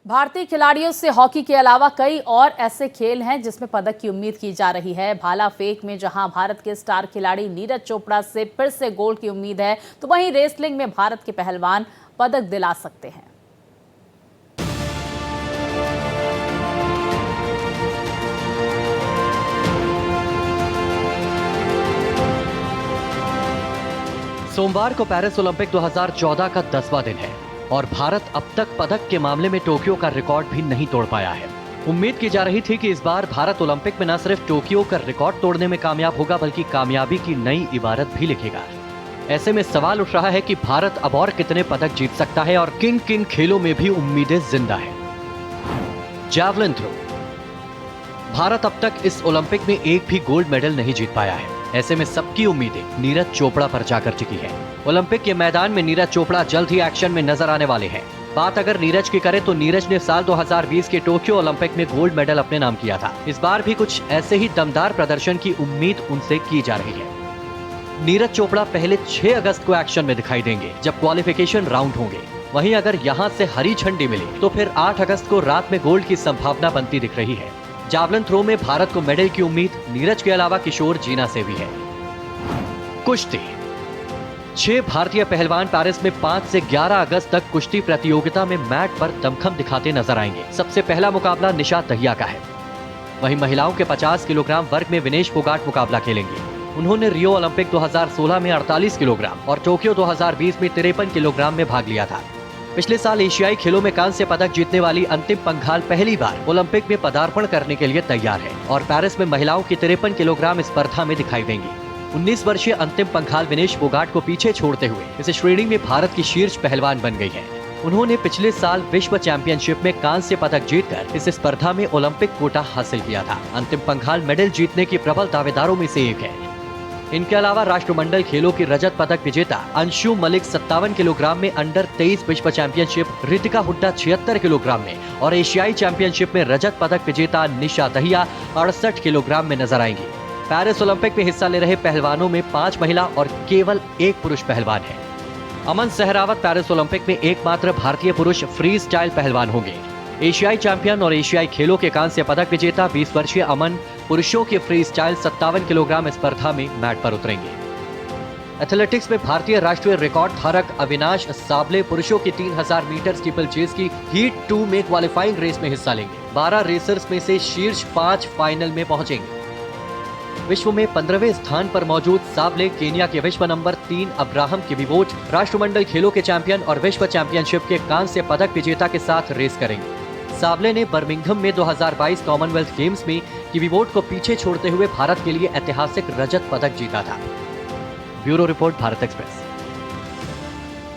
भारतीय खिलाड़ियों से हॉकी के अलावा कई और ऐसे खेल हैं जिसमें पदक की उम्मीद की जा रही है। भाला फेंक में जहां भारत के स्टार खिलाड़ी नीरज चोपड़ा से फिर से गोल्ड की उम्मीद है, तो वहीं रेसलिंग में भारत के पहलवान पदक दिला सकते हैं। सोमवार को पेरिस ओलंपिक 2014 का 10वां दिन है और भारत अब तक पदक के मामले में टोक्यो का रिकॉर्ड भी नहीं तोड़ पाया है। उम्मीद की जा रही थी कि इस बार भारत ओलंपिक में न सिर्फ टोक्यो का रिकॉर्ड तोड़ने में कामयाब होगा बल्कि कामयाबी की नई इबारत भी लिखेगा। ऐसे में सवाल उठ रहा है कि भारत अब और कितने पदक जीत सकता है और किन किन खेलों में भी उम्मीदें जिंदा है। Javelin throw. भारत अब तक इस ओलंपिक में एक भी गोल्ड मेडल नहीं जीत पाया है। ऐसे में सबकी उम्मीदें नीरज चोपड़ा पर जाकर टिकी है। ओलंपिक के मैदान में नीरज चोपड़ा जल्द ही एक्शन में नजर आने वाले हैं। बात अगर नीरज की करें तो नीरज ने साल 2020 के टोक्यो ओलंपिक में गोल्ड मेडल अपने नाम किया था। इस बार भी कुछ ऐसे ही दमदार प्रदर्शन की उम्मीद उनसे की जा रही है। नीरज चोपड़ा पहले 6 अगस्त को एक्शन में दिखाई देंगे जब क्वालिफिकेशन राउंड होंगे। वहीं अगर यहां से हरी झंडी मिले तो फिर 8 अगस्त को रात में गोल्ड की संभावना बनती दिख रही है। जावलिन थ्रो में भारत को मेडल की उम्मीद नीरज के अलावा किशोर जीना से भी है। कुश्ती। 6 भारतीय पहलवान पेरिस में 5 से 11 अगस्त तक कुश्ती प्रतियोगिता में मैट पर दमखम दिखाते नजर आएंगे। सबसे पहला मुकाबला निशा दहिया का है। वहीं महिलाओं के 50 किलोग्राम वर्ग में विनेश फोगाट मुकाबला खेलेंगे। उन्होंने रियो ओलंपिक 2016 में 48 किलोग्राम और टोक्यो 2020 में 53 किलोग्राम में भाग लिया था। पिछले साल एशियाई खेलों में कांस्य पदक जीतने वाली अंतिम पंघाल पहली बार ओलंपिक में पदार्पण करने के लिए तैयार है और पेरिस में महिलाओं की 53 किलोग्राम स्पर्धा में दिखाई देंगी। 19 वर्षीय अंतिम पंघाल विनेश फोगाट को पीछे छोड़ते हुए इस श्रेणी में भारत की शीर्ष पहलवान बन गई है। उन्होंने पिछले साल विश्व चैंपियनशिप में कांस्य पदक जीतकर इस स्पर्धा में ओलंपिक कोटा हासिल किया था। अंतिम पंघाल मेडल जीतने की प्रबल दावेदारों में से एक है। इनके अलावा राष्ट्रमंडल खेलों की रजत पदक विजेता अंशु मलिक 57 किलोग्राम में अंडर 23 विश्व चैंपियनशिप, रितिका हुड्डा 76 किलोग्राम में और एशियाई चैंपियनशिप में रजत पदक विजेता निशा दहिया 68 किलोग्राम में नजर आएंगी। पेरिस ओलंपिक में हिस्सा ले रहे पहलवानों में 5 महिला और केवल 1 पुरुष पहलवान है। अमन सहरावत पेरिस ओलंपिक में एकमात्र भारतीय पुरुष फ्री स्टाइल पहलवान होंगे। एशियाई चैंपियन और एशियाई खेलों के कांस्य पदक विजेता 20 वर्षीय अमन पुरुषों के फ्री स्टाइल 57 किलोग्राम स्पर्धा में मैट पर उतरेंगे। एथलेटिक्स में भारतीय राष्ट्रीय रिकॉर्ड धारक अविनाश साबले पुरुषों की 3000 मीटर स्टीपल चेस की हीट 2 में क्वालिफाइंग रेस में हिस्सा लेंगे। 12 रेसर्स में से शीर्ष 5 फाइनल में पहुंचेंगे। विश्व में 15वें स्थान पर मौजूद साबले केन्या के विश्व नंबर 3 अब्राहम किविवोट, राष्ट्रमंडल खेलों के चैंपियन और विश्व चैंपियनशिप के कांस्य पदक विजेता के साथ रेस करेंगे। साबले ने बर्मिंघम में 2022 कॉमनवेल्थ गेम्स में किविवोट को पीछे छोड़ते हुए भारत के लिए ऐतिहासिक रजत पदक जीता था। Bureau report, Bharat express.